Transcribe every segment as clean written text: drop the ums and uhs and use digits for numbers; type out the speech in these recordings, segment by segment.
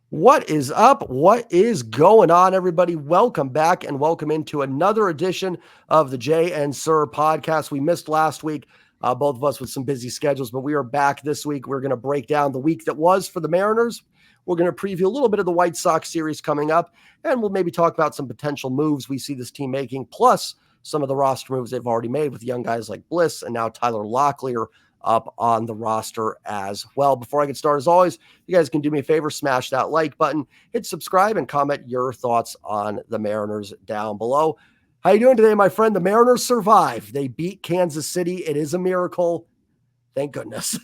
What is up? What is going on, everybody? Welcome back and welcome into another edition of the Jay and SUR podcast. We missed last week, both of us with some busy schedules, but we are back this week. We're going to break down the week that was for the Mariners. We're going to preview a little bit of the White Sox series coming up, and we'll maybe talk about some potential moves we see this team making, plus some of the roster moves they've already made with young guys like Bliss and now Tyler Locklear up on the roster as well. Before I get started, as always, you guys can do me a favor, smash that like button, hit subscribe, and comment your thoughts on the Mariners down below. How you doing today, my friend? The Mariners survived. They beat Kansas City. It is a miracle. Thank goodness.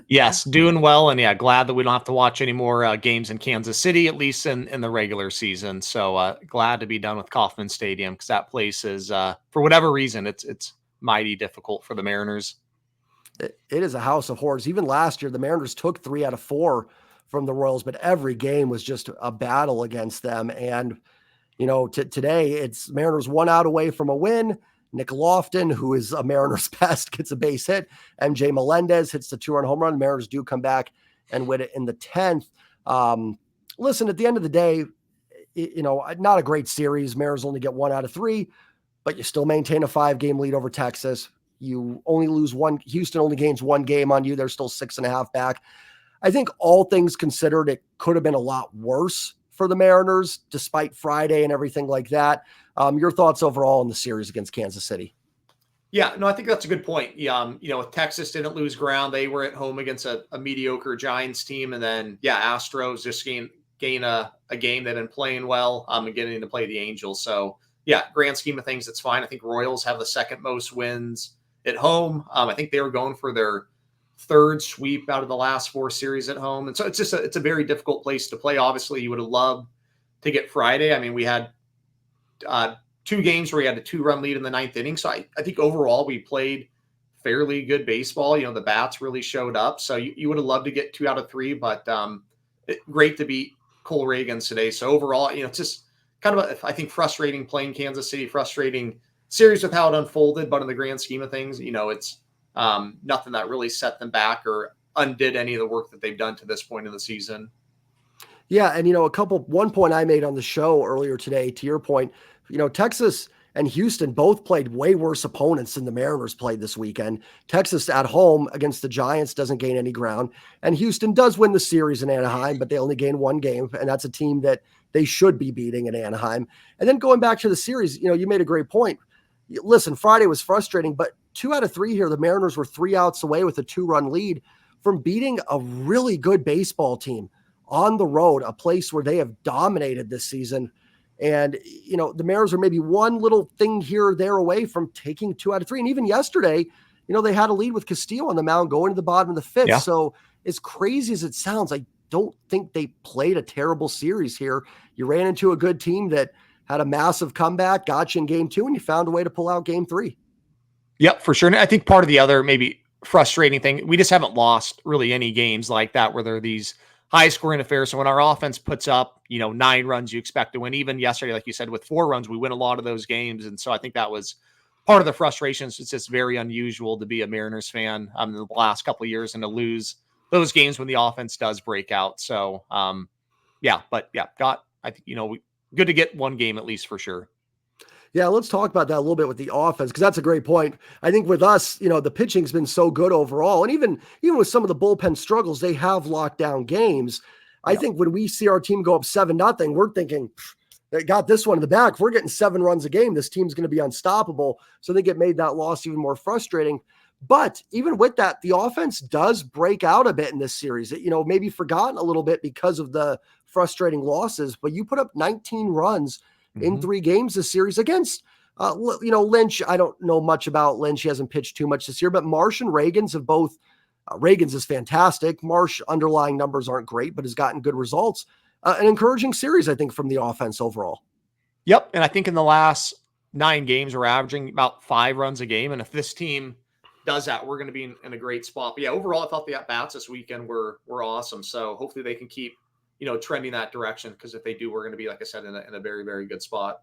Yes, doing well, and glad that we don't have to watch any more games in Kansas City, at least in the regular season. So glad to be done with Kauffman Stadium, because that place is, for whatever reason, it's mighty difficult for the Mariners. It is a house of horrors. Even last year, the Mariners took 3 out of 4 from the Royals, but every game was just a battle against them. And, today it's Mariners 1 out away from a win. Nick Lofton, who is a Mariners pest, gets a base hit. MJ Melendez hits the 2-run home run. The Mariners do come back and win it in the 10th. Listen, at the end of the day, not a great series. Mariners only get 1 out of 3, but you still maintain a 5-game lead over Texas. You only lose one. Houston only gains 1 game on you. They're still 6.5 back. I think all things considered, it could have been a lot worse for the Mariners, despite Friday and everything like that. Your thoughts overall in the series against Kansas City? Yeah, no, I think that's a good point. Texas didn't lose ground. They were at home against a mediocre Giants team. And then, Astros just gain a game that been playing well and getting to play the Angels. So, grand scheme of things, it's fine. I think Royals have the second most wins at home. I think they were going for their 3rd sweep out of the last 4 series at home. And so it's a very difficult place to play. Obviously, you would have loved to get Friday. I mean, we had 2 games where we had a 2-run lead in the 9th inning. So I think overall we played fairly good baseball. The bats really showed up. So you would have loved to get 2 out of 3, but great to beat Cole Reagans today. So overall, it's just kind of I think frustrating playing Kansas City, frustrating series with how it unfolded, but in the grand scheme of things, it's nothing that really set them back or undid any of the work that they've done to this point in the season. Yeah, and one point I made on the show earlier today, to your point, Texas and Houston both played way worse opponents than the Mariners played this weekend. Texas at home against the Giants doesn't gain any ground, and Houston does win the series in Anaheim, but they only gain 1 game, and that's a team that they should be beating in Anaheim. And then going back to the series, you made a great point. Listen, Friday was frustrating, but 2 out of 3 here, the Mariners were 3 outs away with a 2-run lead from beating a really good baseball team on the road, a place where they have dominated this season. And, the Mariners are maybe one little thing here or there away from taking 2 out of 3. And even yesterday, they had a lead with Castillo on the mound going to the bottom of the 5th. Yeah. So as crazy as it sounds, I don't think they played a terrible series here. You ran into a good team that had a massive comeback, got you in game 2, and you found a way to pull out game 3. Yep, for sure. And I think part of the other maybe frustrating thing, we just haven't lost really any games like that where there are these high-scoring affairs. So when our offense puts up, 9 runs, you expect to win. Even yesterday, like you said, with 4 runs, we win a lot of those games. And so I think that was part of the frustrations. It's just very unusual to be a Mariners fan in the last couple of years and to lose those games when the offense does break out. So, I think, good to get 1 game at least for sure. Yeah, let's talk about that a little bit with the offense, because that's a great point. I think with us, the pitching's been so good overall. And even with some of the bullpen struggles, they have locked down games. I think when we see our team go up 7-0, we're thinking, they got this one in the back. If we're getting 7 runs a game, this team's going to be unstoppable. So I think it made that loss even more frustrating. But even with that, the offense does break out a bit in this series. Maybe forgotten a little bit because of the frustrating losses, but you put up 19 runs in 3 games this series against, Lynch. I don't know much about Lynch. He hasn't pitched too much this year, but Marsh and Reagans have both. Reagans is fantastic. Marsh underlying numbers aren't great, but has gotten good results. An encouraging series, I think, from the offense overall. Yep. And I think in the last 9 games, we're averaging about 5 runs a game. And if this team does that, we're going to be in a great spot. But overall, I thought the at-bats this weekend were awesome. So hopefully they can keep trending that direction, because if they do, we're going to be, like I said, in a very, very good spot.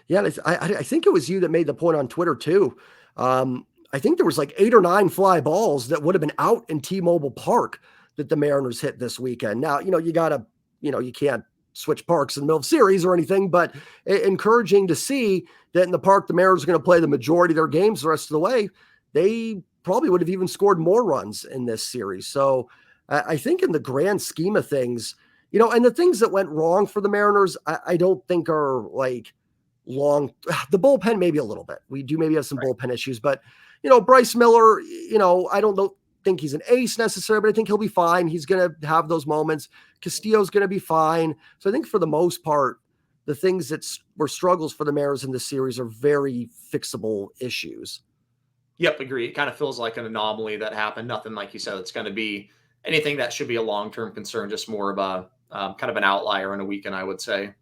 Yeah, I think it was you that made the point on Twitter too. I think there was like 8 or 9 fly balls that would have been out in T-Mobile Park that the Mariners hit this weekend. Now, you got to you can't switch parks in the middle of series or anything, but encouraging to see that in the park the Mariners are going to play the majority of their games the rest of the way. They probably would have even scored more runs in this series. So I think in the grand scheme of things, and the things that went wrong for the Mariners, I don't think are like long. The bullpen, maybe a little bit. We do maybe have some bullpen issues, but Bryce Miller, I don't think he's an ace necessarily, but I think he'll be fine. He's going to have those moments. Castillo's going to be fine. So I think for the most part, the things that were struggles for the Mariners in this series are very fixable issues. Yep, agree. It kind of feels like an anomaly that happened. Nothing, like you said, it's going to be anything that should be a long-term concern, just more of a kind of an outlier in a weekend, I would say.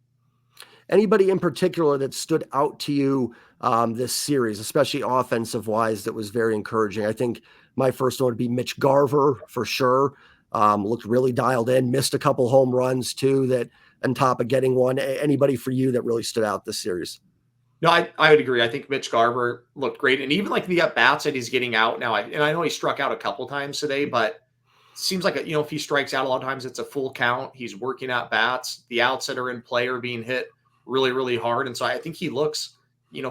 Anybody in particular that stood out to you this series, especially offensive wise, that was very encouraging? I think my first one would be Mitch Garver for sure. Looked really dialed in, missed a couple home runs too, that on top of getting one. Anybody for you that really stood out this series? No, I would agree. I think Mitch Garver looked great. And even like the at-bats that he's getting out now, and I know he struck out a couple times today, but seems like, if he strikes out a lot of times, it's a full count. He's working at bats. The outs that are in play are being hit really, really hard. And so I think he looks,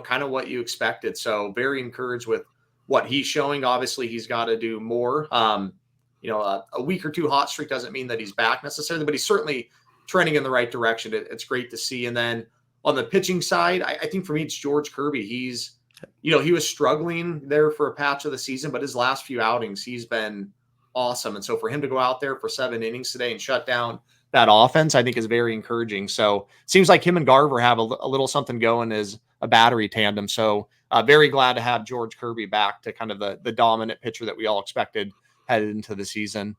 kind of what you expected. So very encouraged with what he's showing. Obviously, he's got to do more. A week or two hot streak doesn't mean that he's back necessarily, but he's certainly trending in the right direction. It's great to see. And then on the pitching side, I think for me, it's George Kirby. He's, he was struggling there for a patch of the season, but his last few outings, he's been awesome. And so for him to go out there for 7 innings today and shut down that offense, I think is very encouraging. So it seems like him and Garver have a little something going as a battery tandem. So very glad to have George Kirby back to kind of the dominant pitcher that we all expected headed into the season.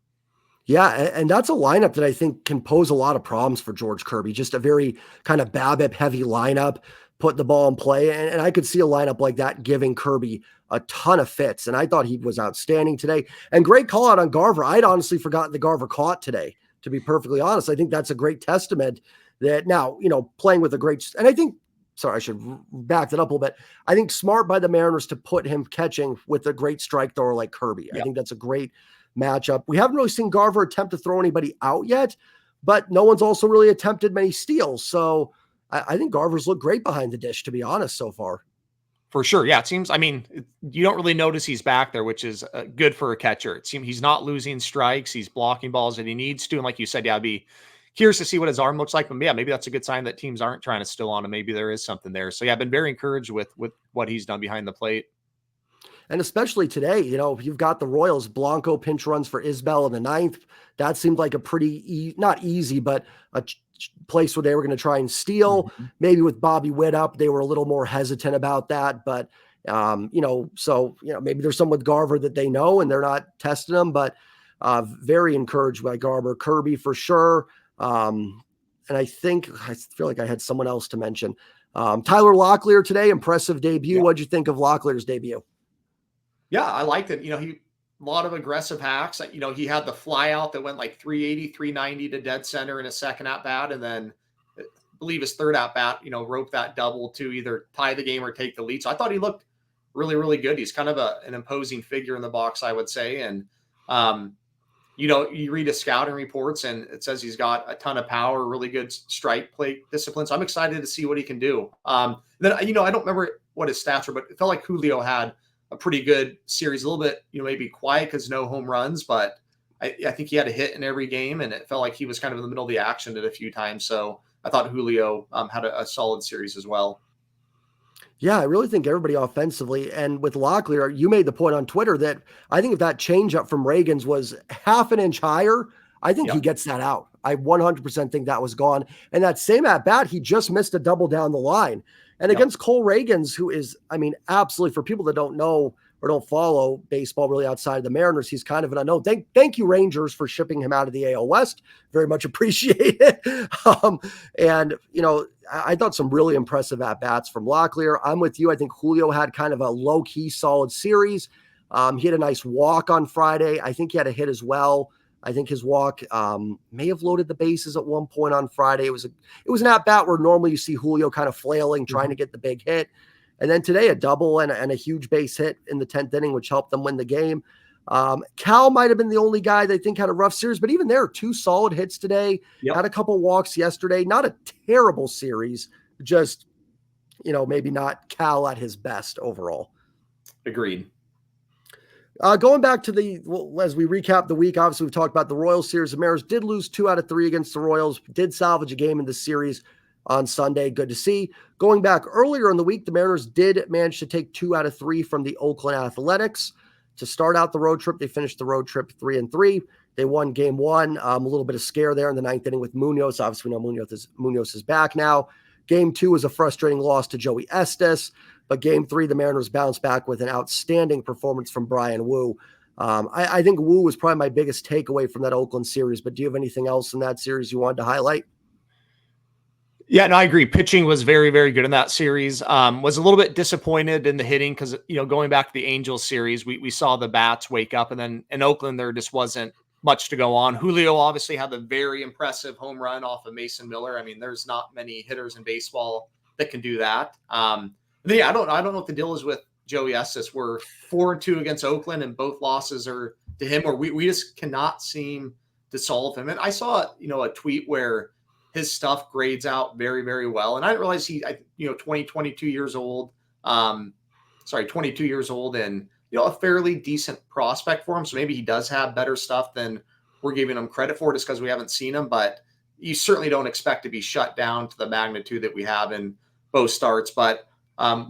Yeah, and that's a lineup that I think can pose a lot of problems for George Kirby. Just a very kind of BABIP-heavy lineup, put the ball in play, and I could see a lineup like that giving Kirby a ton of fits, and I thought he was outstanding today. And great call out on Garver. I'd honestly forgotten that Garver caught today, to be perfectly honest. I think that's a great testament that now, playing with a great – and I think – sorry, I should back that up a little bit. I think smart by the Mariners to put him catching with a great strike thrower like Kirby. Yeah. I think that's a great – matchup. We haven't really seen Garver attempt to throw anybody out yet, but no one's also really attempted many steals. So I think Garver's looked great behind the dish, to be honest, so far. For sure. Yeah, it seems, you don't really notice he's back there, which is good for a catcher. It seems he's not losing strikes. He's blocking balls that he needs to. And like you said, I'd be curious to see what his arm looks like. But yeah, maybe that's a good sign that teams aren't trying to steal on him. Maybe there is something there. So yeah, I've been very encouraged with what he's done behind the plate. And especially today, you've got the Royals. Blanco pinch runs for Isbell in the 9th. That seemed like a pretty, not easy, but a place where they were going to try and steal. Mm-hmm. Maybe with Bobby Witt up, they were a little more hesitant about that. But, maybe there's some with Garver that they know and they're not testing them. But very encouraged by Garver. Kirby for sure. And I feel like I had someone else to mention. Tyler Locklear today, impressive debut. Yeah. What'd you think of Locklear's debut? Yeah, I liked it. He a lot of aggressive hacks. He had the fly out that went like 380, 390 to dead center in a second at bat. And then I believe his third at bat, roped that double to either tie the game or take the lead. So I thought he looked really, really good. He's kind of an imposing figure in the box, I would say. And, you read his scouting reports and it says he's got a ton of power, really good strike plate discipline. So I'm excited to see what he can do. Then, I don't remember what his stats were, but it felt like Julio had a pretty good series, a little bit, maybe quiet because no home runs, but I think he had a hit in every game and it felt like he was kind of in the middle of the action at a few times. So I thought Julio had a solid series as well. Yeah, I really think everybody offensively, and with Locklear, you made the point on Twitter that I think if that changeup from Reagan's was half an inch higher, I think he gets that out. I 100% think that was gone. And that same at bat, he just missed a double down the line. And against Cole Reagans, who is, absolutely, for people that don't know or don't follow baseball really outside of the Mariners, he's kind of an unknown. Thank you, Rangers, for shipping him out of the AL West. Very much appreciate it. I thought some really impressive at-bats from Locklear. I'm with you. I think Julio had kind of a low-key solid series. He had a nice walk on Friday. I think he had a hit as well. I think his walk may have loaded the bases at one point on Friday. It was an at-bat where normally you see Julio kind of flailing, trying to get the big hit. And then today, a double and a huge base hit in the 10th inning, which helped them win the game. Cal might have been the only guy they think had a rough series, but even there, 2 solid hits today, Yep. had a couple walks yesterday. Not a terrible series, just, maybe not Cal at his best overall. Agreed. Going back to as we recap the week, obviously we've talked about the Royals series. The Mariners did lose 2 out of 3 against the Royals, did salvage a game in the series on Sunday. Good to see. Going back earlier in the week, the Mariners did manage to take 2 out of 3 from the Oakland Athletics. To start out the road trip, they finished the road trip 3-3. They won game 1. A little bit of scare there in the 9th inning with Munoz. Obviously, we know Munoz is back now. Game 2 was a frustrating loss to Joey Estes. But game 3, the Mariners bounced back with an outstanding performance from Brian Wu. I think Wu was probably my biggest takeaway from that Oakland series. But do you have anything else in that series you wanted to highlight? Yeah, no, I agree. Pitching was very, very good in that series. Was a little bit disappointed in the hitting because, going back to the Angels series, we saw the bats wake up, and then in Oakland, there just wasn't much to go on. Julio obviously had the very impressive home run off of Mason Miller. I mean, there's not many hitters in baseball that can do that. Yeah, I don't know what the deal is with Joey Estes. We're 4-2 against Oakland, and both losses are to him, or we just cannot seem to solve him. And I saw, a tweet where his stuff grades out very, very well. And I didn't realize 22 years old, 22 years old and, a fairly decent prospect for him. So maybe he does have better stuff than we're giving him credit for just because we haven't seen him. But you certainly don't expect to be shut down to the magnitude that we have in both starts. But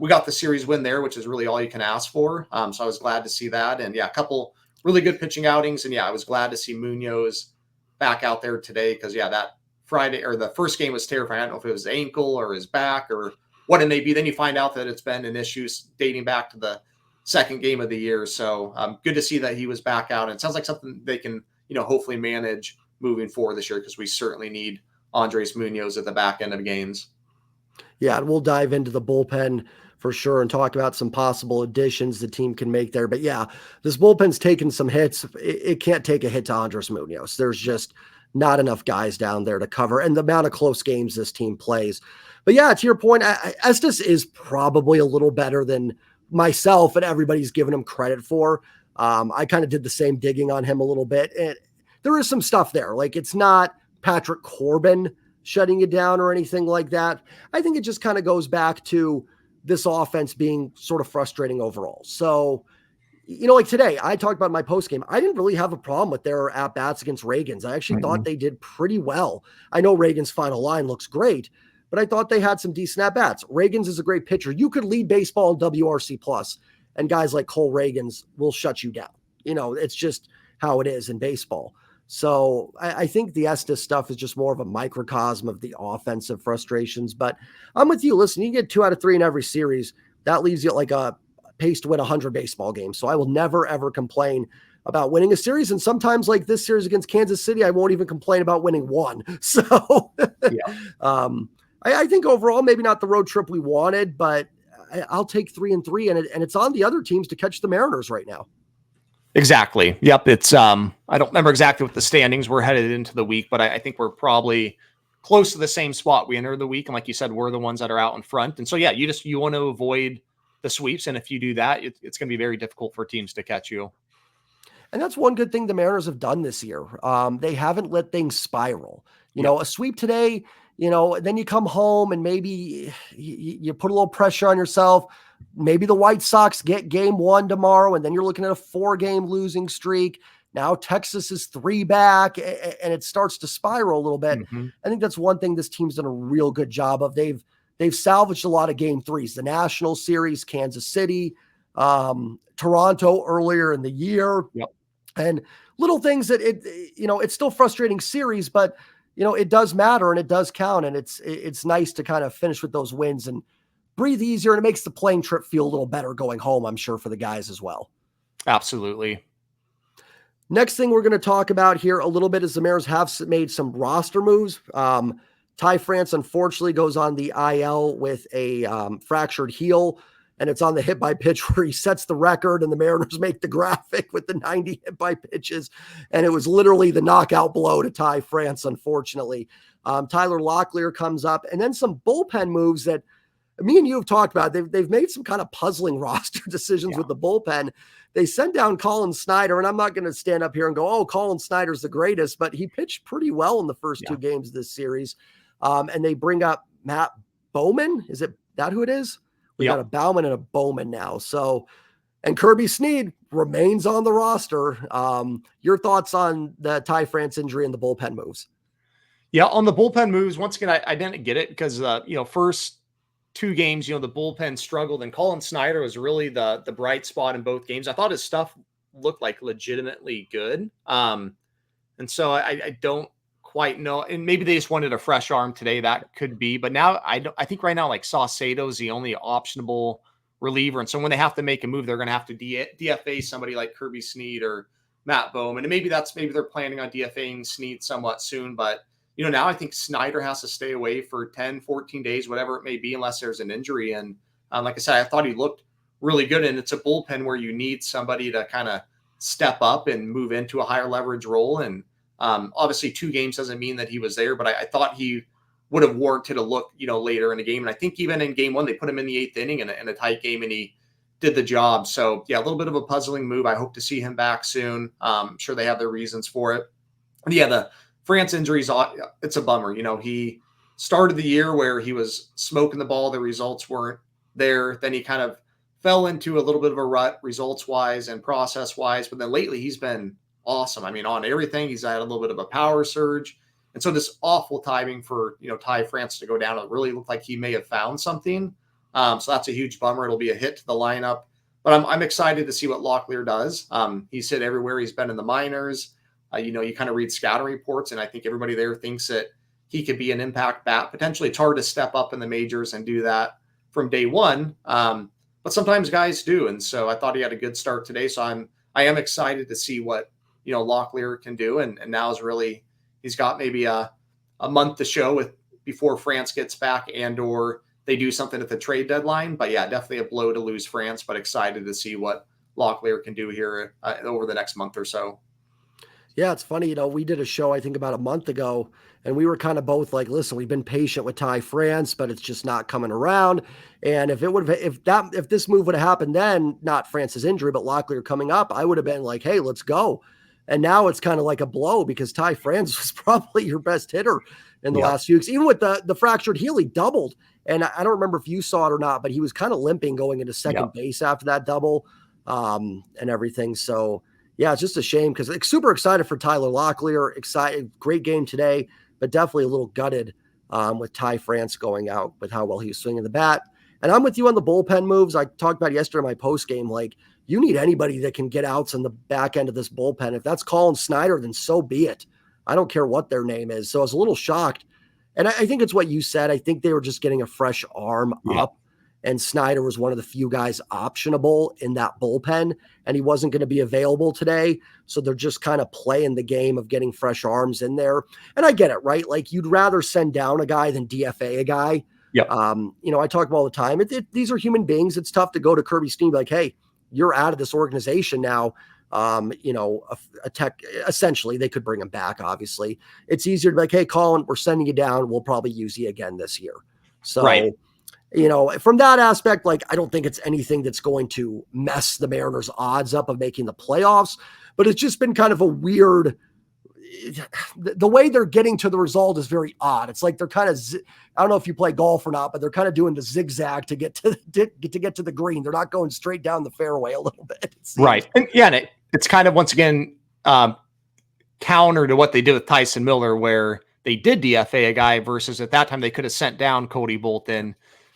we got the series win there, which is really all you can ask for. So I was glad to see that. And yeah, a couple really good pitching outings. And yeah, I was glad to see Munoz back out there today because that Friday or the first game was terrifying. I don't know if it was his ankle or his back or what it may be. Then you find out that it's been an issue dating back to the second game of the year. So good to see that he was back out. And it sounds like something they can, hopefully manage moving forward this year because we certainly need Andres Munoz at the back end of games. Yeah, and we'll dive into the bullpen for sure and talk about some possible additions the team can make there. But yeah, this bullpen's taken some hits. It can't take a hit to Andres Munoz. There's just not enough guys down there to cover, and the amount of close games this team plays. But yeah, to your point, Estes is probably a little better than myself and everybody's given him credit for. I kind of did the same digging on him a little bit. And there is some stuff there. Like, it's not Patrick Corbin shutting you down or anything like that. I think it just kind of goes back to this offense being sort of frustrating overall. So, like today, I talked about in my post game. I didn't really have a problem with their at-bats against Reagan's. I actually thought they did pretty well. I know Reagan's final line looks great, but I thought they had some decent at-bats. Reagan's is a great pitcher. You could lead baseball in WRC plus, and guys like Cole Reagan's will shut you down. It's just how it is in baseball. So I think the Estes stuff is just more of a microcosm of the offensive frustrations. But I'm with you. Listen, you get 2 out of 3 in every series. That leaves you like a pace to win 100 baseball games. So I will never, ever complain about winning a series. And sometimes, like this series against Kansas City, I won't even complain about winning 1. So I think overall, maybe not the road trip we wanted, but I'll take 3-3. And it's on the other teams to catch the Mariners right now. Exactly. Yep. It's I don't remember exactly what the standings were headed into the week, but I think we're probably close to the same spot we entered the week. And like you said, we're the ones that are out in front. And so, yeah, you want to avoid the sweeps. And if you do that, it's going to be very difficult for teams to catch you. And that's one good thing the Mariners have done this year. They haven't let things spiral. A sweep today, then you come home and maybe you put a little pressure on yourself. Maybe the White Sox get game 1 tomorrow, and then you're looking at a 4-game losing streak. Now Texas is 3 back, and it starts to spiral a little bit. Mm-hmm. I think that's one thing this team's done a real good job of. They've salvaged a lot of game 3s, the National Series, Kansas City, Toronto earlier in the year. Yep. And little things that it's still frustrating series, but it does matter and it does count. And it's nice to kind of finish with those wins and breathe easier. And it makes the plane trip feel a little better going home, I'm sure, for the guys as well. Absolutely. Next thing we're going to talk about here a little bit is the Mariners have made some roster moves. Ty France, unfortunately, goes on the IL with a fractured heel, and it's on the hit by pitch where he sets the record, and the Mariners make the graphic with the 90 hit by pitches. And it was literally the knockout blow to Ty France, unfortunately. Tyler Locklear comes up, and then some bullpen moves that, me and you have talked about it. They've made some kind of puzzling roster decisions Yeah. with the bullpen. They sent down Colin Snyder, and I'm not going to stand up here and go, oh, Colin Snyder's the greatest, but he pitched pretty well in the first Yeah. two games of this series. And they bring up Matt Bowman. Is it that who it is? We've got a Bauman and a Bowman now. So, and Kirby Snead remains on the roster. Your thoughts on the Ty France injury and the bullpen moves? Yeah, on the bullpen moves, once again, I didn't get it because first two games, the bullpen struggled, and Colin Snyder was really the bright spot in both games. I thought his stuff looked like legitimately good. And so I don't quite know. And maybe they just wanted a fresh arm today. That could be. But now I think right now, like, Saucedo is the only optionable reliever. And so when they have to make a move, they're going to have to DFA somebody like Kirby Snead or Matt Bowman. And maybe they're planning on DFAing Snead somewhat soon. But now I think Snyder has to stay away for 10, 14 days, whatever it may be, unless there's an injury. And like I said, I thought he looked really good. And it's a bullpen where you need somebody to kind of step up and move into a higher leverage role. And obviously 2 games doesn't mean that he was there, but I thought he would have warranted a look, later in the game. And I think even in game 1, they put him in the 8th inning in a tight game, and he did the job. So yeah, a little bit of a puzzling move. I hope to see him back soon. I'm sure they have their reasons for it. And yeah, the France injuries, it's a bummer. He started the year where he was smoking the ball. The results weren't there. Then he kind of fell into a little bit of a rut results-wise and process-wise. But then lately he's been awesome. I mean, on everything, he's had a little bit of a power surge. And so this awful timing for, Ty France to go down, it really looked like he may have found something. So that's a huge bummer. It'll be a hit to the lineup. But I'm excited to see what Locklear does. He's hit everywhere. He's been in the minors. You kind of read scouting reports, and I think everybody there thinks that he could be an impact bat. Potentially, it's hard to step up in the majors and do that from day one, but sometimes guys do. And so I thought he had a good start today. So I am excited to see what Locklear can do. And now is really, he's got maybe a month to show before France gets back and/or they do something at the trade deadline. But yeah, definitely a blow to lose France, but excited to see what Locklear can do here over the next month or so. Yeah, it's funny. We did a show, I think, about a month ago, and we were kind of both like, listen, we've been patient with Ty France, but it's just not coming around. And if this move would have happened then, not France's injury, but Locklear coming up, I would have been like, hey, let's go. And now it's kind of like a blow because Ty France was probably your best hitter in the last few weeks. Even with the fractured heel, he doubled. And I don't remember if you saw it or not, but he was kind of limping going into second base after that double and everything. So yeah, it's just a shame because super excited for Tyler Locklear. Excited, great game today, but definitely a little gutted with Ty France going out with how well he was swinging the bat. And I'm with you on the bullpen moves. I talked about yesterday in my post game. Like, you need anybody that can get outs in the back end of this bullpen. If that's Colin Snyder, then so be it. I don't care what their name is. So I was a little shocked. And I think it's what you said. I think they were just getting a fresh arm up. And Snyder was one of the few guys optionable in that bullpen, and he wasn't going to be available today. So they're just kind of playing the game of getting fresh arms in there. And I get it, right? Like, you'd rather send down a guy than DFA a guy. Yep. I talk about all the time. These are human beings. It's tough to go to Kirby Steen and be like, hey, you're out of this organization now. A tech, essentially, they could bring him back, obviously. It's easier to be like, hey, Colin, we're sending you down. We'll probably use you again this year. So, right. From that aspect, like, I don't think it's anything that's going to mess the Mariners' odds up of making the playoffs, but it's just been kind of a weird, the way they're getting to the result is very odd. It's like they're kind of, I don't know if you play golf or not, but they're kind of doing the zigzag to get to the green. They're not going straight down the fairway a little bit. Right. And it's kind of, once again, counter to what they did with Tyson Miller, where they did DFA a guy versus at that time they could have sent down Cody Bolton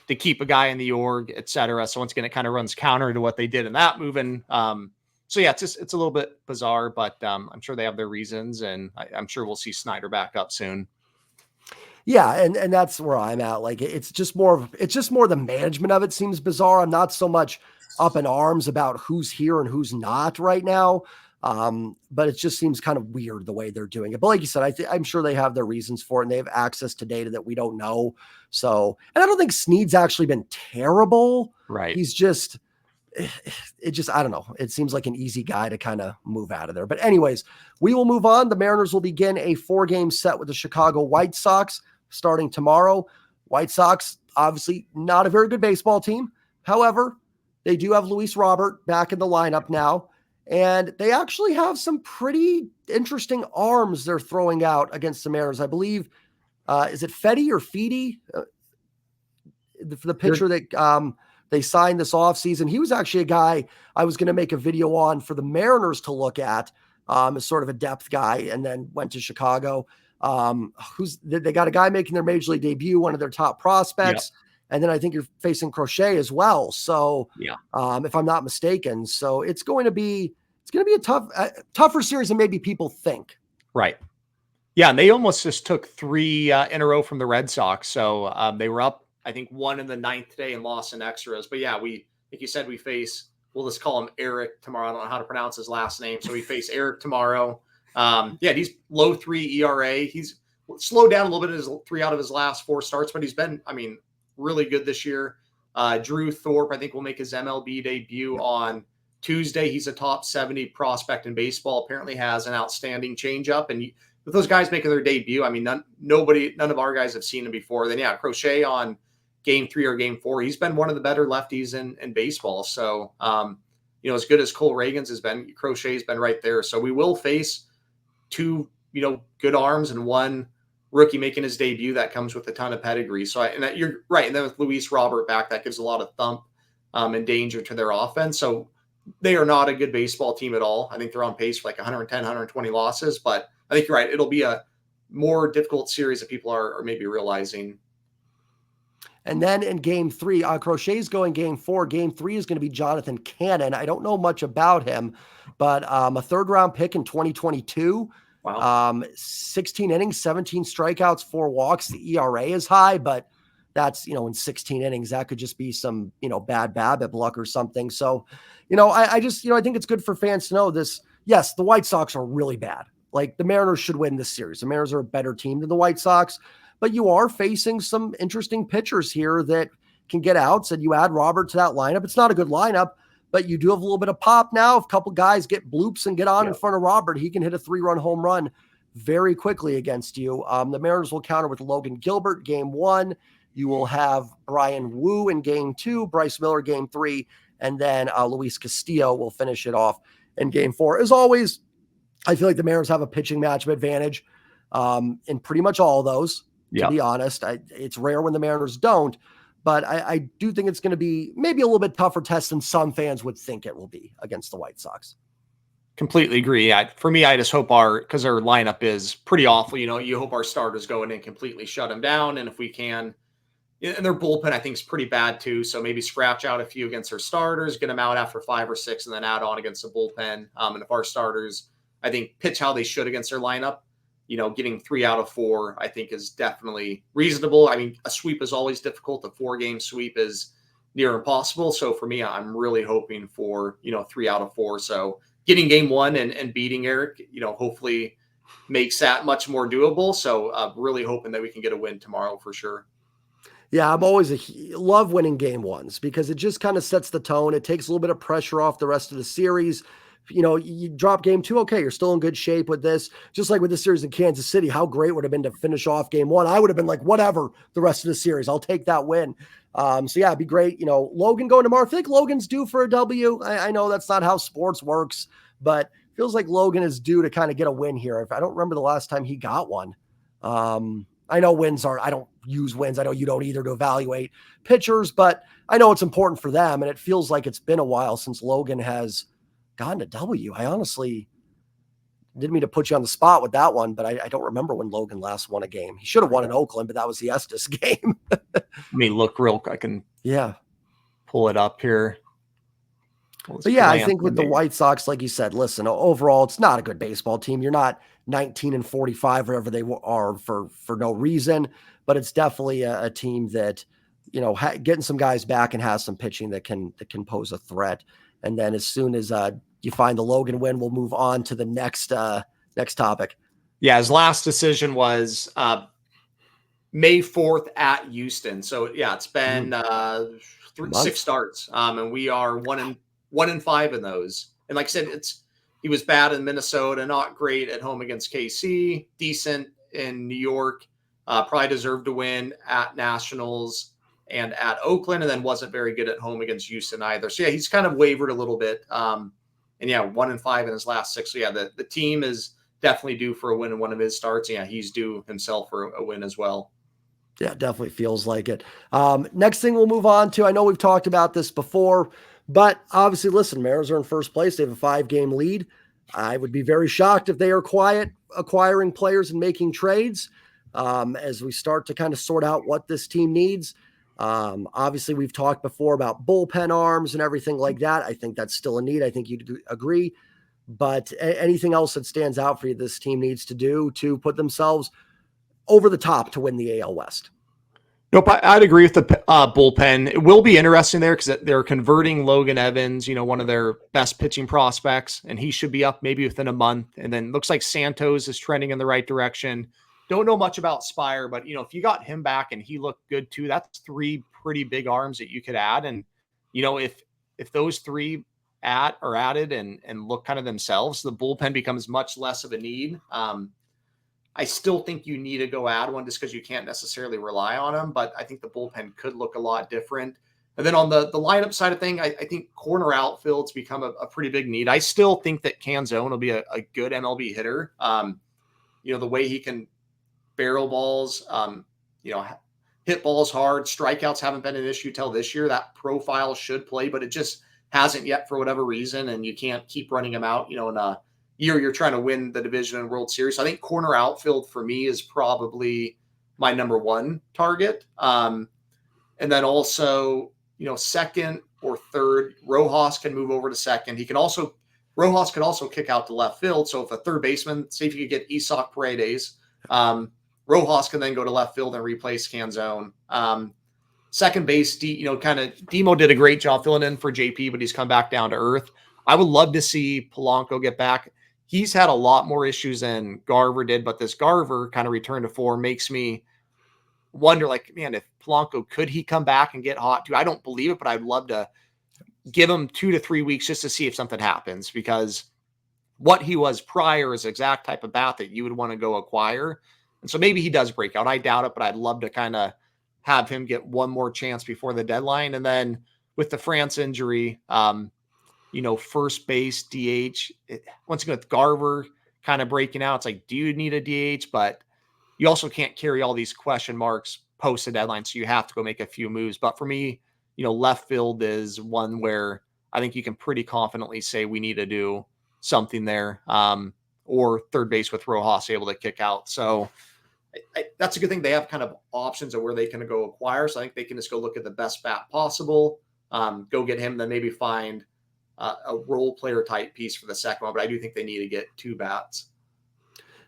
to keep a guy in the org, et cetera. So once again, it kind of runs counter to what they did in that move. And so yeah, it's a little bit bizarre, but I'm sure they have their reasons, and I'm sure we'll see Snyder back up soon. Yeah, and that's where I'm at. Like, it's just more the management of it seems bizarre. I'm not so much up in arms about who's here and who's not right now. But it just seems kind of weird the way they're doing it. But like you said, I'm sure they have their reasons for it, and they have access to data that we don't know. So, and I don't think Snead's actually been terrible. Right. He's just, I don't know. It seems like an easy guy to kind of move out of there. But anyways, we will move on. The Mariners will begin a 4-game set with the Chicago White Sox starting tomorrow. White Sox obviously not a very good baseball team. However, they do have Luis Robert back in the lineup now, and they actually have some pretty interesting arms they're throwing out against the Mariners. I believe, is it Fetty or Feedy? The pitcher that they signed this offseason. He was actually a guy I was going to make a video on for the Mariners to look at as sort of a depth guy, and then went to Chicago. They got a guy making their major league debut, one of their top prospects. And then I think you're facing Crochet as well. So if I'm not mistaken, so it's going to be a tougher series than maybe people think. Right. Yeah. And they almost just took 3 in a row from the Red Sox. So they were up, I think, 1 in the 9th today and lost in extras. But yeah, like you said, we'll just call him Eric tomorrow. I don't know how to pronounce his last name. So we face Eric tomorrow. He's low 3 ERA. He's slowed down a little bit in his 3 out of his last 4 starts, but he's been, really good this year. Drew Thorpe, I think, will make his MLB debut on Tuesday. He's a top 70 prospect in baseball. Apparently has an outstanding changeup. And with those guys making their debut, none of our guys have seen him before. Then Crochet on game 3 or game 4, he's been one of the better lefties in baseball. So, as good as Cole Reagans has been, Crochet's been right there. So we will face 2, good arms and 1 rookie making his debut that comes with a ton of pedigree. So, you're right. And then with Luis Robert back, that gives a lot of thump and danger to their offense. So they are not a good baseball team at all. I think they're on pace for like 110, 120 losses, but I think you're right. It'll be a more difficult series that people are maybe realizing. And then in game 3, Crochet's going game 4. Game 3 is going to be Jonathan Cannon. I don't know much about him, but a 3rd-round pick in 2022. Wow. 16 innings, 17 strikeouts, 4 walks. The ERA is high, but that's, in 16 innings, that could just be some, bad BABIP luck or something. So, I just, I think it's good for fans to know this. Yes, the White Sox are really bad. Like, the Mariners should win this series. The Mariners are a better team than the White Sox, but you are facing some interesting pitchers here that can get outs, and you add Robert to that lineup. It's not a good lineup, but you do have a little bit of pop now. If a couple guys get bloops and get on in front of Robert, he can hit a 3-run home run very quickly against you. The Mariners will counter with Logan Gilbert game 1. You will have Brian Wu in game 2, Bryce Miller game 3, and then Luis Castillo will finish it off in game 4. As always, I feel like the Mariners have a pitching matchup advantage in pretty much all of those, to be honest. It's rare when the Mariners don't. But I do think it's going to be maybe a little bit tougher test than some fans would think it will be against the White Sox. Completely agree. For me, I just hope because our lineup is pretty awful. You hope our starters go in and completely shut them down. And if we can, and their bullpen, I think, is pretty bad too. So maybe scratch out a few against our starters, get them out after 5 or 6, and then add on against the bullpen. And if our starters, I think, pitch how they should against their lineup, getting 3 out of 4, I think, is definitely reasonable. A sweep is always difficult. A 4-game sweep is near impossible. So for me, I'm really hoping for, 3 out of 4. So getting game 1 and beating Eric, hopefully makes that much more doable. So really hoping that we can get a win tomorrow for sure. Yeah, I'm always love winning game 1s because it just kind of sets the tone. It takes a little bit of pressure off the rest of the series. You drop game 2, okay, you're still in good shape with this. Just like with the series in Kansas City, how great would have been to finish off game 1. I would have been like, whatever, the rest of the series, I'll take that win. So yeah, it'd be great. Logan going tomorrow. I think Logan's due for a W. I know that's not how sports works, but feels like Logan is due to kind of get a win here. If I don't remember the last time he got one. I know I don't use wins. I know you don't either to evaluate pitchers, but I know it's important for them. And it feels like it's been a while since Logan has gotten a W. I honestly didn't mean to put you on the spot with that one, but I don't remember when Logan last won a game. He should have won in Oakland, but that was the Estes game. Let me look real quick. I can pull it up here. But yeah, I think with the White Sox, like you said, listen, overall, it's not a good baseball team. You're not 19-45 wherever they are for no reason, but it's definitely a team that, getting some guys back and has some pitching that can pose a threat. And then as soon as you find the Logan win, we'll move on to the next topic. Yeah, his last decision was May 4th at Houston. So yeah, it's been 6 starts, and we are 1-5 in those. And like I said, he was bad in Minnesota, not great at home against KC, decent in New York, probably deserved to win at Nationals and at Oakland, and then wasn't very good at home against Houston either. So yeah, he's kind of wavered a little bit. And yeah, 1-5 in his last 6. So yeah, the team is definitely due for a win in one of his starts. Yeah, he's due himself for a win as well. Yeah, definitely feels like it. Next thing we'll move on to, I know we've talked about this before, but obviously, listen, Mariners are in first place. They have a 5-game lead. I would be very shocked if they are quiet acquiring players and making trades as we start to kind of sort out what this team needs. Obviously, we've talked before about bullpen arms and everything like that. I think that's still a need. I think you'd agree. But anything else that stands out for you this team needs to do to put themselves over the top to win the AL West? Nope, I'd agree with the bullpen. It will be interesting there because they're converting Logan Evans, one of their best pitching prospects, and he should be up maybe within a month. And then looks like Santos is trending in the right direction. Don't know much about Spire, but if you got him back and he looked good too, that's 3 pretty big arms that you could add. And if those 3 are added and look kind of themselves, the bullpen becomes much less of a need. I still think you need to go add one just because you can't necessarily rely on them, but I think the bullpen could look a lot different. And then on the lineup side of thing, I think corner outfield's become a pretty big need. I still think that Canzone will be a good MLB hitter. The way he can barrel balls, hit balls hard, strikeouts haven't been an issue till this year. That profile should play, but it just hasn't yet for whatever reason, and you can't keep running him out, in a year you're trying to win the division and World Series. So I think corner outfield for me is probably my number 1 target. And then also, second or third, Rojas can move over to second. Rojas could also kick out to left field. So if a third baseman, say if you could get Isaac Paredes, Rojas can then go to left field and replace Canzone. Second base, Demo did a great job filling in for JP, but he's come back down to earth. I would love to see Polanco get back. He's had a lot more issues than Garver did, but this Garver kind of return to form makes me wonder, man, if Polanco, could he come back and get hot too? I don't believe it, but I'd love to give him 2 to 3 weeks just to see if something happens, because what he was prior is the exact type of bat that you would want to go acquire. And so maybe he does break out. I doubt it, but I'd love to kind of have him get one more chance before the deadline. And then with the France injury, first base, DH, once again with Garver kind of breaking out, it's like, do you need a DH? But you also can't carry all these question marks post the deadline, so you have to go make a few moves. But for me, left field is one where I think you can pretty confidently say we need to do something there, or third base with Rojas able to kick out. So that's a good thing. They have kind of options of where they can go acquire. So I think they can just go look at the best bat possible, go get him, then maybe find a role player type piece for the second one. But I do think they need to get 2 bats.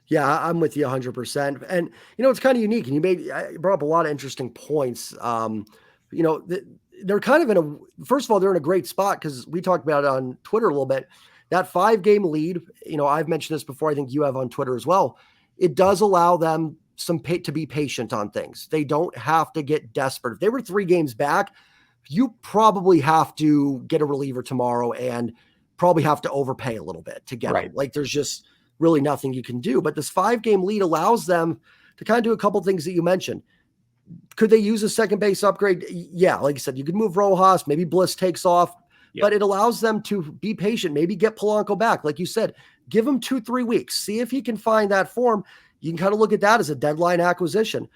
Yeah, I'm with you 100%. And, it's kind of unique. And you brought up a lot of interesting points. They're kind of first of all, they're in a great spot because we talked about it on Twitter a little bit. That 5-game lead, I've mentioned this before. I think you have on Twitter as well. It does allow them to be patient on things. They don't have to get desperate. If they were 3 games back, you probably have to get a reliever tomorrow and probably have to overpay a little bit to get him. There's just really nothing you can do. But this 5-game lead allows them to kind of do a couple things that you mentioned. Could they use a second base upgrade? Yeah, like I said, you could move Rojas, maybe Bliss takes off, but it allows them to be patient, maybe get Polanco back. Like you said, give him 2-3 weeks, see if he can find that form. You can kind of look at that as a deadline acquisition.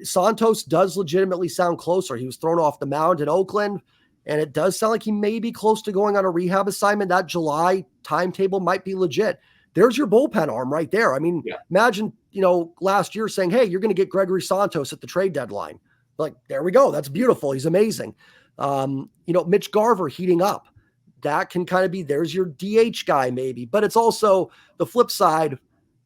Santos does legitimately sound closer. He was thrown off the mound in Oakland, and it does sound like he may be close to going on a rehab assignment. That July timetable might be legit. There's your bullpen arm right there. I mean, imagine, last year saying, hey, you're going to get Gregory Santos at the trade deadline. Like, there we go. That's beautiful. He's amazing. Mitch Garver heating up. That can kind of be, there's your DH guy maybe, but it's also the flip side.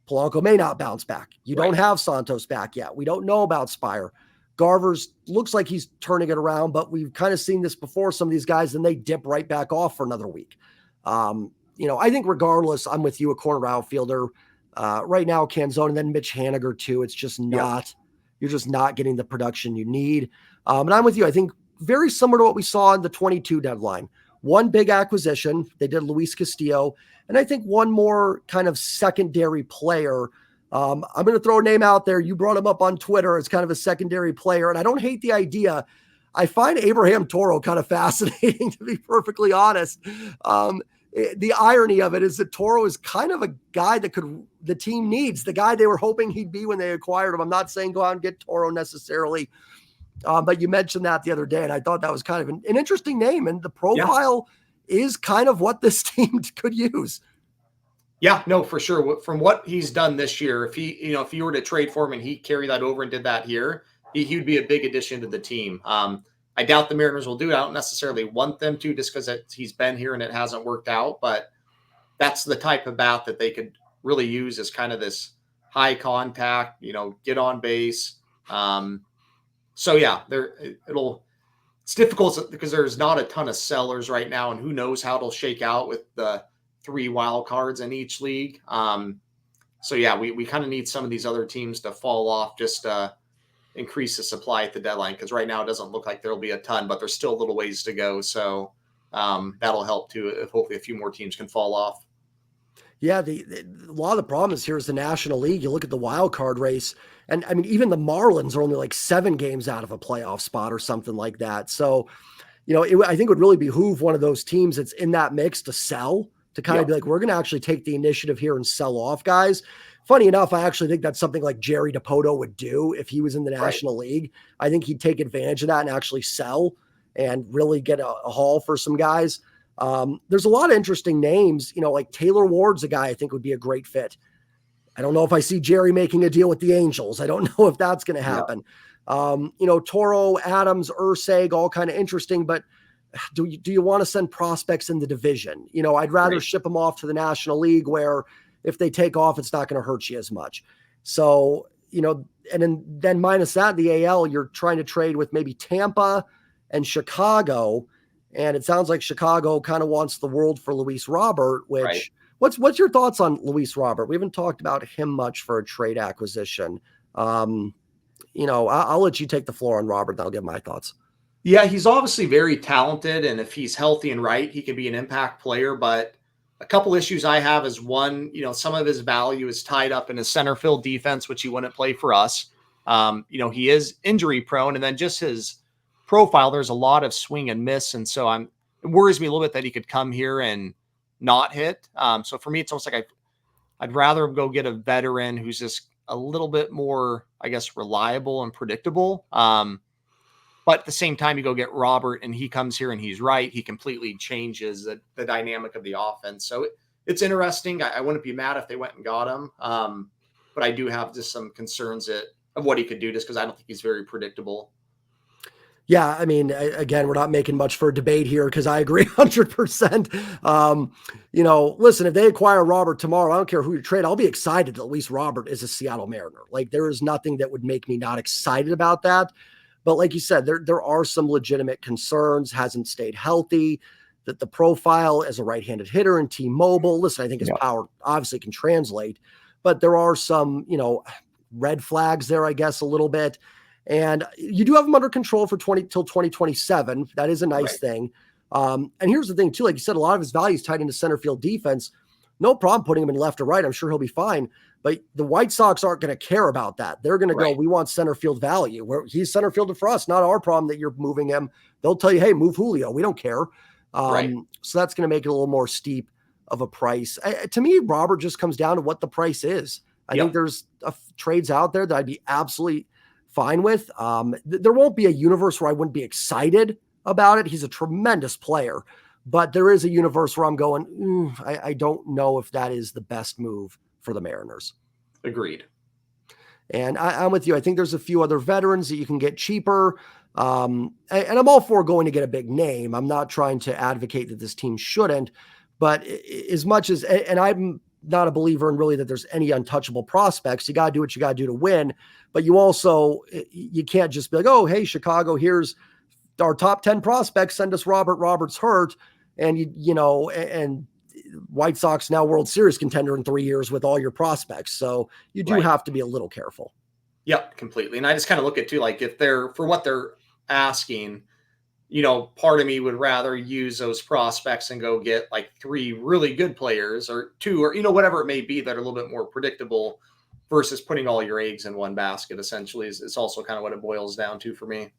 Polanco may not bounce back. You don't have Santos back yet. We don't know about Spire. Garver's looks like he's turning it around, but we've kind of seen this before. Some of these guys, then they dip right back off for another week. I think regardless, I'm with you, a corner outfielder. Right now, Canzone, and then Mitch Haniger too. It's just not, you're just not getting the production you need. And I'm with you. I think very similar to what we saw in the 22 deadline. One big acquisition. They did Luis Castillo. And I think one more kind of secondary player. I'm going to throw a name out there. You brought him up on Twitter as kind of a secondary player. And I don't hate the idea. I find Abraham Toro kind of fascinating, to be perfectly honest. The irony of it is that Toro is kind of a guy that the team needs, the guy they were hoping he'd be when they acquired him. I'm not saying go out and get Toro necessarily, but you mentioned that the other day, and I thought that was kind of an interesting name, and the profile is kind of what this team could use. Yeah, no, for sure. From what he's done this year, if you were to trade for him and he carried that over and did that here, he would be a big addition to the team. I doubt the Mariners will do it. I don't necessarily want them to, just because he's been here and it hasn't worked out. But that's the type of bat that they could really use as kind of this high contact, get on base. So yeah, it's difficult because there's not a ton of sellers right now, and who knows how it'll shake out with the 3 wild cards in each league. So yeah, we kind of need some of these other teams to fall off just to increase the supply at the deadline, because right now it doesn't look like there'll be a ton, but there's still a little ways to go. So that'll help too, if hopefully a few more teams can fall off. Yeah, a lot of the problems here is the National League. You look at the wild card race, and I mean, even the Marlins are only like 7 games out of a playoff spot or something like that. So, I think it would really behoove one of those teams that's in that mix to sell, to kind of be like, we're going to actually take the initiative here and sell off guys. Funny enough, I actually think that's something like Jerry DiPoto would do if he was in the National League. I think he'd take advantage of that and actually sell and really get a haul for some guys. There's a lot of interesting names, like Taylor Ward's a guy I think would be a great fit. I don't know if I see Jerry making a deal with the Angels. I don't know if that's going to happen. Toro, Adams, Urseg, all kind of interesting, but do you want to send prospects in the division? I'd rather ship them off to the National League, where if they take off, it's not going to hurt you as much. So, and then minus that, the AL, you're trying to trade with maybe Tampa and Chicago. And it sounds like Chicago kind of wants the world for Luis Robert, which what's your thoughts on Luis Robert? We haven't talked about him much for a trade acquisition. I'll let you take the floor on Robert, and I'll give my thoughts. Yeah, he's obviously very talented, and if he's healthy and right, he could be an impact player. But a couple issues I have is, one, some of his value is tied up in his center field defense, which he wouldn't play for us. He is injury prone, and then just his profile, there's a lot of swing and miss. And so it worries me a little bit that he could come here and not hit. So for me, it's almost like I'd rather go get a veteran who's just a little bit more, I guess, reliable and predictable. But at the same time, you go get Robert and he comes here and he's right. He completely changes the dynamic of the offense. So it's interesting. I wouldn't be mad if they went and got him. But I do have just some concerns of what he could do, just because I don't think he's very predictable. Yeah, I mean, again, we're not making much for a debate here, because I agree 100%. Listen, if they acquire Robert tomorrow, I don't care who you trade, I'll be excited that at least Robert is a Seattle Mariner. Like, there is nothing that would make me not excited about that. But like you said, there are some legitimate concerns. Hasn't stayed healthy. That the profile as a right-handed hitter in T-Mobile. Listen, I think his power obviously can translate, but there are some, red flags there, I guess, a little bit. And you do have him under control for till 2027. That is a nice thing. And here's the thing too, like you said, a lot of his value is tied into center field defense. No problem putting him in left or right. I'm sure he'll be fine. But the White Sox aren't going to care about that. They're going to go, we want center field value. He's center fielded for us, not our problem that you're moving him. They'll tell you, hey, move Julio. We don't care. So that's going to make it a little more steep of a price. To me, Robert just comes down to what the price is. I think there's trades out there that I'd be absolutely fine with. There won't be a universe where I wouldn't be excited about it. He's a tremendous player. But there is a universe where I'm going, I don't know if that is the best move for the Mariners. Agreed. And I'm with you. I think there's a few other veterans that you can get cheaper. And I'm all for going to get a big name. I'm not trying to advocate that this team shouldn't. But as much as, and I'm not a believer in really that there's any untouchable prospects. You got to do what you got to do to win. But you can't just be like, oh, hey, Chicago, here's our top 10 prospects. Send us Robert. Robert's hurt. And, and White Sox now World Series contender in 3 years with all your prospects. So you do have to be a little careful. Yep, completely. And I just kind of look at too, like if they're, for what they're asking, part of me would rather use those prospects and go get like 3 really good players, or 2, or, whatever it may be, that are a little bit more predictable, versus putting all your eggs in one basket, essentially. It's also kind of what it boils down to for me.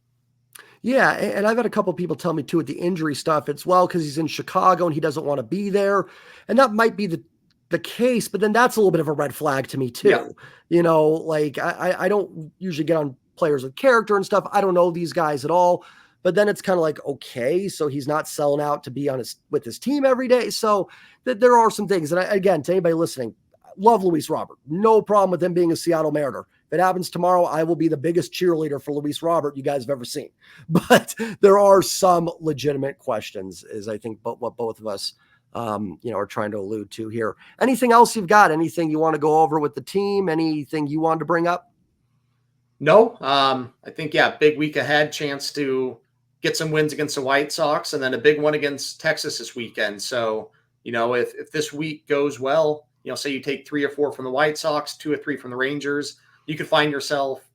Yeah, and I've had a couple people tell me too with the injury stuff, it's well because he's in Chicago and he doesn't want to be there, and that might be the case, but then that's a little bit of a red flag to me Yeah. too. Like I don't usually get on players with character and stuff. I don't know these guys at all, but then it's kind of like okay, so he's not selling out to be on his with his team every day. So there are some things, and again, to anybody listening, love Luis Robert, no problem with him being a Seattle Mariner. If it happens tomorrow, I will be the biggest cheerleader for Luis Robert you guys have ever seen. But there are some legitimate questions, is I think what both of us, are trying to allude to here. Anything else you've got? Anything you want to go over with the team? Anything you wanted to bring up? No, I think, yeah, big week ahead, chance to get some wins against the White Sox and then a big one against Texas this weekend. So, if this week goes well, say you take 3 or 4 from the White Sox, 2 or 3 from the Rangers, you could find yourself,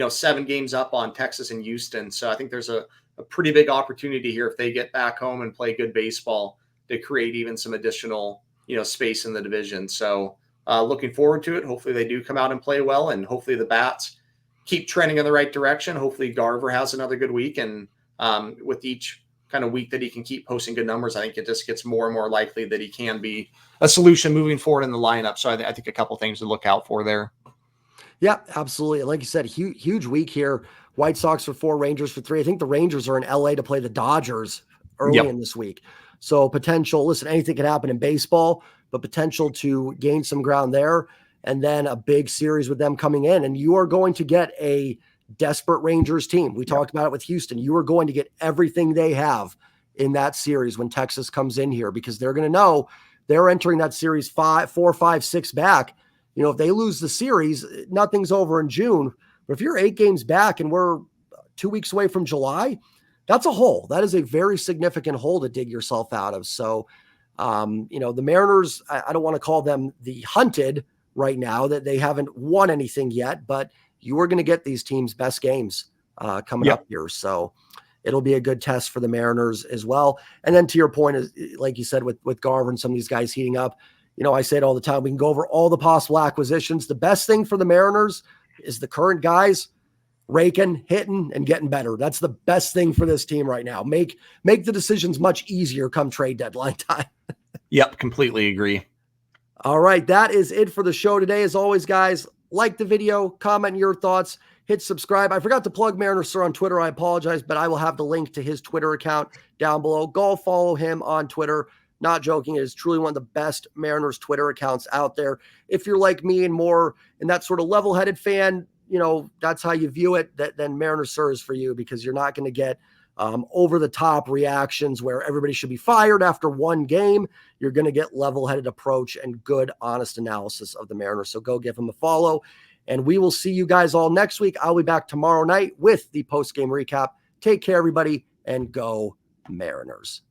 7 games up on Texas and Houston. So I think there's a pretty big opportunity here if they get back home and play good baseball to create even some additional, space in the division. So looking forward to it. Hopefully they do come out and play well, and hopefully the bats keep trending in the right direction. Hopefully Garver has another good week. And with each kind of week that he can keep posting good numbers, I think it just gets more and more likely that he can be a solution moving forward in the lineup. So I think a couple things to look out for there. Yeah, absolutely. Like you said, huge week here. White Sox for 4, Rangers for 3. I think the Rangers are in LA to play the Dodgers early in this week. So potential, listen, anything can happen in baseball, but potential to gain some ground there. And then a big series with them coming in. And you are going to get a desperate Rangers team. We talked about it with Houston. You are going to get everything they have in that series when Texas comes in here, because they're going to know they're entering that series 4, 5, 6 back. If they lose the series, nothing's over in June. But if you're 8 games back and we're 2 weeks away from July, that's a hole. That is a very significant hole to dig yourself out of. So, the Mariners, I don't want to call them the hunted right now, that they haven't won anything yet, but you are going to get these teams' best games coming up here. So it'll be a good test for the Mariners as well. And then to your point, is like you said, with Garver and some of these guys heating up, I say it all the time. We can go over all the possible acquisitions. The best thing for the Mariners is the current guys raking, hitting, and getting better. That's the best thing for this team right now. Make the decisions much easier come trade deadline time. Yep, completely agree. All right, that is it for the show today. As always, guys, like the video, comment your thoughts, hit subscribe. I forgot to plug MarinersSUR on Twitter. I apologize, but I will have the link to his Twitter account down below. Go follow him on Twitter. Not joking, it is truly one of the best Mariners Twitter accounts out there. If you're like me and more in that sort of level-headed fan, that's how you view it, then MarinersSUR is for you, because you're not going to get over-the-top reactions where everybody should be fired after one game. You're going to get level-headed approach and good, honest analysis of the Mariners. So go give him a follow, and we will see you guys all next week. I'll be back tomorrow night with the post-game recap. Take care, everybody, and go Mariners.